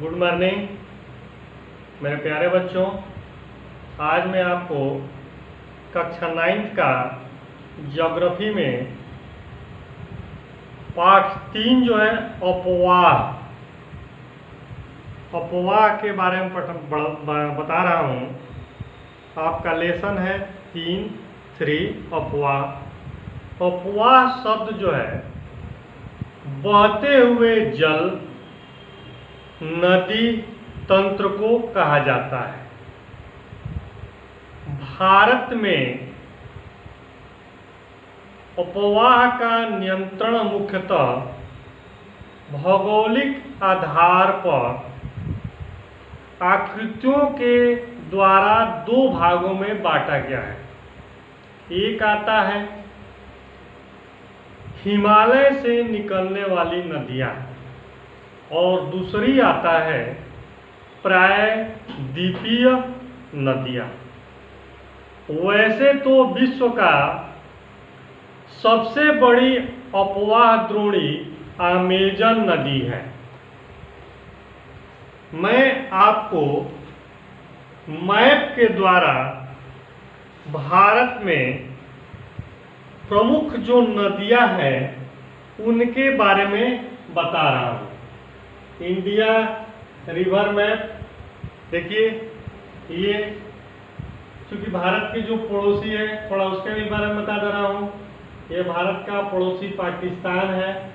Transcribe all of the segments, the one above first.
Good morning मेरे प्यारे बच्चों। आज मैं आपको कक्षा 9 का ज्योग्राफी में पाठ 3 जो है अपवाह के बारे में बता रहा हूँ। आपका लेसन है 3 अपवाह शब्द जो है बहते हुए जल नदी तंत्र को कहा जाता है। भारत में अपवाह का नियंत्रण मुख्यतः भौगोलिक आधार पर आकृतियों के द्वारा 2 भागों में बांटा गया है। एक आता है हिमालय से निकलने वाली नदियाँ और दूसरी आता है प्रायद्वीपीय नदियाँ। वैसे तो विश्व का सबसे बड़ी अपवाह द्रोणी अमेजन नदी है। मैं आपको मैप के द्वारा भारत में प्रमुख जो नदियां हैं उनके बारे में बता रहा हूँ। इंडिया रिवर मैप देखिए, ये चूंकि भारत के जो पड़ोसी है थोड़ा उसके भी बारे में बता दे रहा हूँ। ये भारत का पड़ोसी पाकिस्तान है,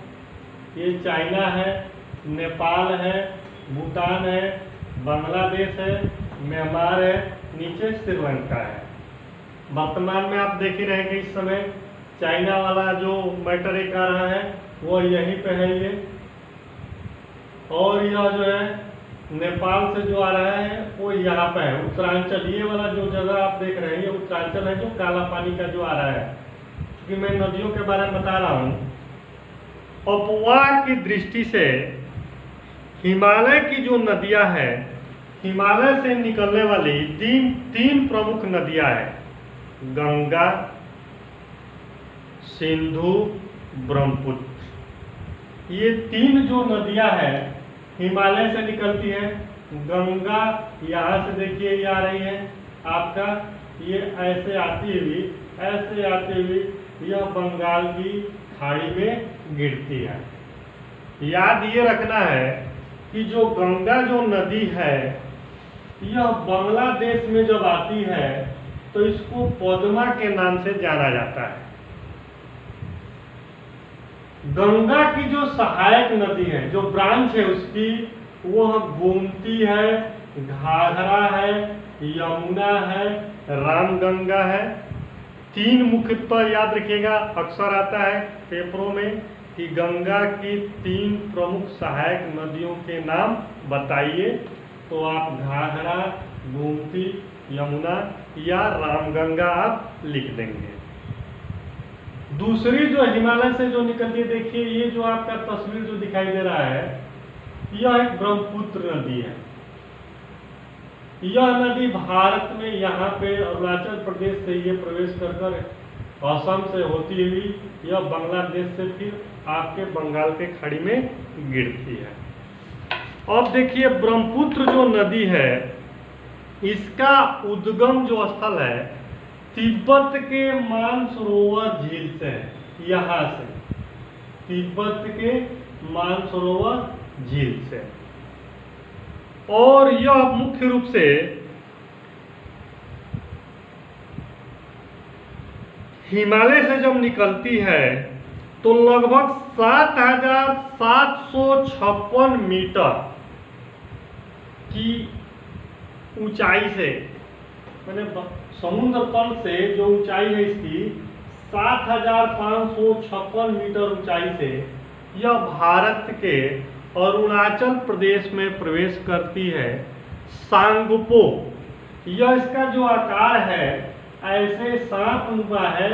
ये चाइना है, नेपाल है, भूटान है, बांग्लादेश है, म्यांमार है, नीचे श्रीलंका है। वर्तमान में आप देख ही रहे हैं कि इस समय चाइना वाला जो मैटर एक आ रहा है वो यहीं पे है ये, और यह जो है नेपाल से जो आ रहा है वो यहाँ पे है उत्तरांचल। ये वाला जो जगह आप देख रहे हैं ये उत्तरांचल है जो काला पानी का जो आ रहा है। क्योंकि मैं नदियों के बारे में बता रहा हूँ। अपवाह की दृष्टि से हिमालय की जो नदियाँ हैं, हिमालय से निकलने वाली तीन प्रमुख नदियाँ हैं, गंगा, सिंधु, ब्रह्मपुत्र। ये 3 जो नदियां हैं हिमालय से निकलती है। गंगा यहाँ से देखिए ये आ रही है आपका, ये ऐसे आती हुई यह बंगाल की खाड़ी में गिरती है। याद ये रखना है कि जो गंगा जो नदी है यह बांग्लादेश में जब आती है तो इसको पद्मा के नाम से जाना जाता है। गंगा की जो सहायक नदी है, जो ब्रांच है उसकी, वह गोमती है, घाघरा है, यमुना है, रामगंगा है। 3 मुख्यतः याद रखिएगा, अक्सर आता है पेपरों में कि गंगा की 3 प्रमुख सहायक नदियों के नाम बताइए, तो आप घाघरा, गोमती, यमुना या रामगंगा आप लिख देंगे। दूसरी जो हिमालय से जो निकलती है, देखिए ये जो आपका तस्वीर जो दिखाई दे रहा है यह एक ब्रह्मपुत्र नदी है। यह नदी भारत में यहाँ पे अरुणाचल प्रदेश से ये प्रवेश कर असम से होती हुई यह बांग्लादेश से फिर आपके बंगाल के खाड़ी में गिरती है। अब देखिए ब्रह्मपुत्र जो नदी है इसका उद्गम जो स्थल है तिब्बत के मानसरोवर झील से, यहाँ से तिब्बत के मानसरोवर झील से, और यह मुख्य रूप से हिमालय से जब निकलती है तो लगभग 7,756 मीटर की ऊंचाई से, मैंने समुद्र तल से जो ऊंचाई है इसकी 7,556 मीटर ऊंचाई से यह भारत के अरुणाचल प्रदेश में प्रवेश करती है। सांगपो, यह इसका जो आकार है ऐसे सांप नुमा है,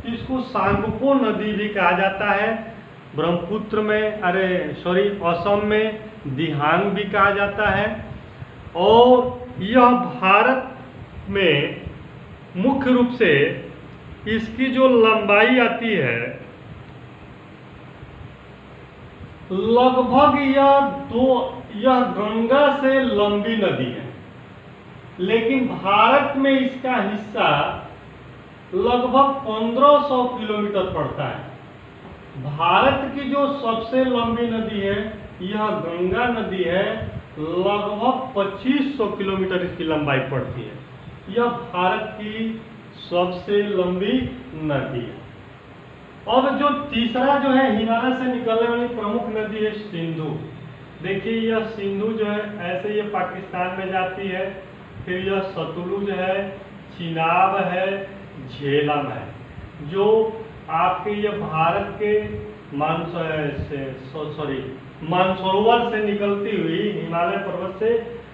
इसको सांगपो नदी भी कहा जाता है। ब्रह्मपुत्र में असम में दिहांग भी कहा जाता है। और यह भारत में मुख्य रूप से इसकी जो लंबाई आती है लगभग यह गंगा से लंबी नदी है, लेकिन भारत में इसका हिस्सा लगभग 1500 किलोमीटर पड़ता है। भारत की जो सबसे लंबी नदी है यह गंगा नदी है, लगभग 2500 किलोमीटर इसकी लंबाई पड़ती है। यह भारत की सबसे लंबी नदी है। और जो तीसरा जो है हिमालय से निकलने वाली प्रमुख नदी है सिंधु। देखिए यह सिंधु जो है ऐसे ये पाकिस्तान में जाती है, फिर यह सतलुज है, चिनाब है, झेलम है, जो आपके ये भारत के मानसरोवर से निकलती हुई हिमालय पर्वत से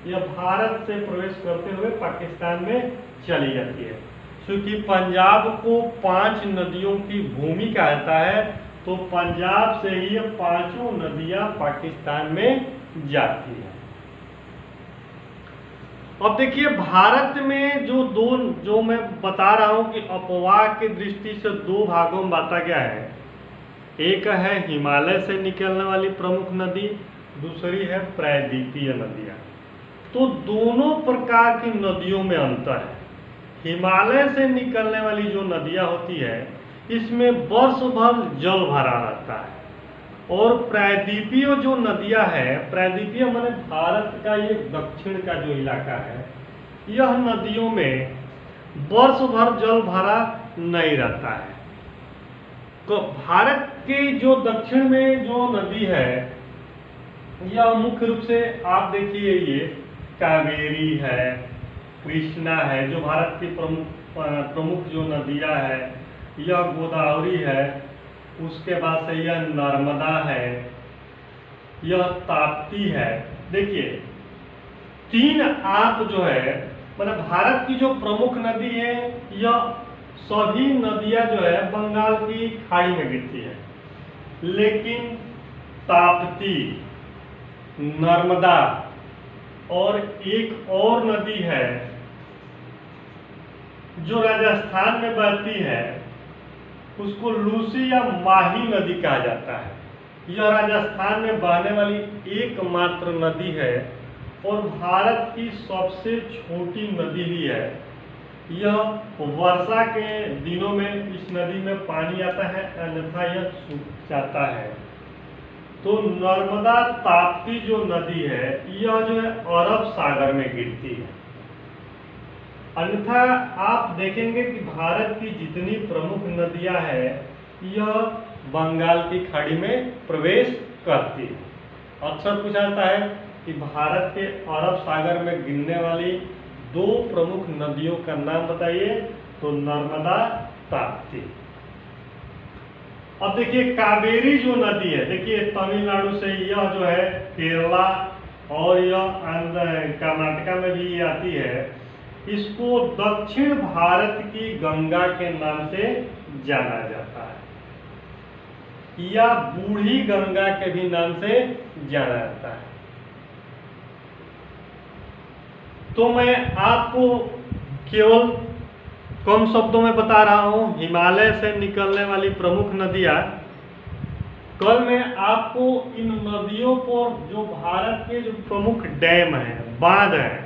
यह भारत से प्रवेश करते हुए पाकिस्तान में चली जाती है। क्योंकि पंजाब को 5 नदियों की भूमि कहा जाता है, तो पंजाब से ही 5 नदियां पाकिस्तान में जाती है। अब देखिए भारत में जो मैं बता रहा हूं कि अपवाह की दृष्टि से 2 भागों में बांटा गया है। एक है हिमालय से निकलने वाली प्रमुख नदी, दूसरी है प्रायद्वीपीय नदियां। तो दोनों प्रकार की नदियों में अंतर है। हिमालय से निकलने वाली जो नदियां होती है इसमें वर्ष भर जल भरा रहता है, और प्रायद्वीपीय जो नदियां है, प्रायद्वीपीय माने भारत का ये दक्षिण का जो इलाका है, यह नदियों में वर्ष भर जल भरा नहीं रहता है। तो भारत के जो दक्षिण में जो नदी है यह मुख्य रूप से आप देखिए ये कावेरी है, कृष्णा है, जो भारत की प्रमुख जो नदियां है, यह गोदावरी है, उसके बाद से यह नर्मदा है, यह ताप्ती है। देखिए 3 आप जो है मतलब भारत की जो प्रमुख नदी है, यह सभी नदियां जो है बंगाल की खाड़ी में गिरती है, लेकिन ताप्ती, नर्मदा और एक और नदी है जो राजस्थान में बहती है, उसको लूसी या माही नदी कहा जाता है। यह राजस्थान में बहने वाली एकमात्र नदी है और भारत की सबसे छोटी नदी भी है। यह वर्षा के दिनों में इस नदी में पानी आता है, अन्यथा यह सूख जाता है। तो नर्मदा ताप्ती जो नदी है यह जो है अरब सागर में गिरती है। अन्यथा आप देखेंगे कि भारत की जितनी प्रमुख नदियां हैं यह बंगाल की खाड़ी में प्रवेश करती है। अक्सर पूछा जाता है कि भारत के अरब सागर में गिरने वाली 2 प्रमुख नदियों का नाम बताइए, तो नर्मदा, ताप्ती। अब देखिए कावेरी जो नदी है, देखिए तमिलनाडु से यह जो है केरला और यह कर्नाटका में भी आती है। इसको दक्षिण भारत की गंगा के नाम से जाना जाता है, या बूढ़ी गंगा के भी नाम से जाना जाता है। तो मैं आपको केवल कम शब्दों में बता रहा हूं हिमालय से निकलने वाली प्रमुख नदियां। कल मैं आपको इन नदियों पर जो भारत के जो प्रमुख डैम हैं, बांध हैं,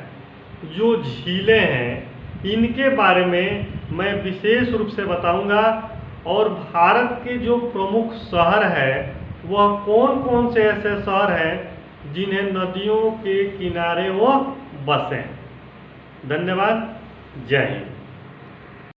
जो झीलें हैं, इनके बारे में मैं विशेष रूप से बताऊंगा, और भारत के जो प्रमुख शहर है वह कौन कौन से ऐसे शहर हैं जिन्हें नदियों के किनारे वो बसे। धन्यवाद। जय हिंद।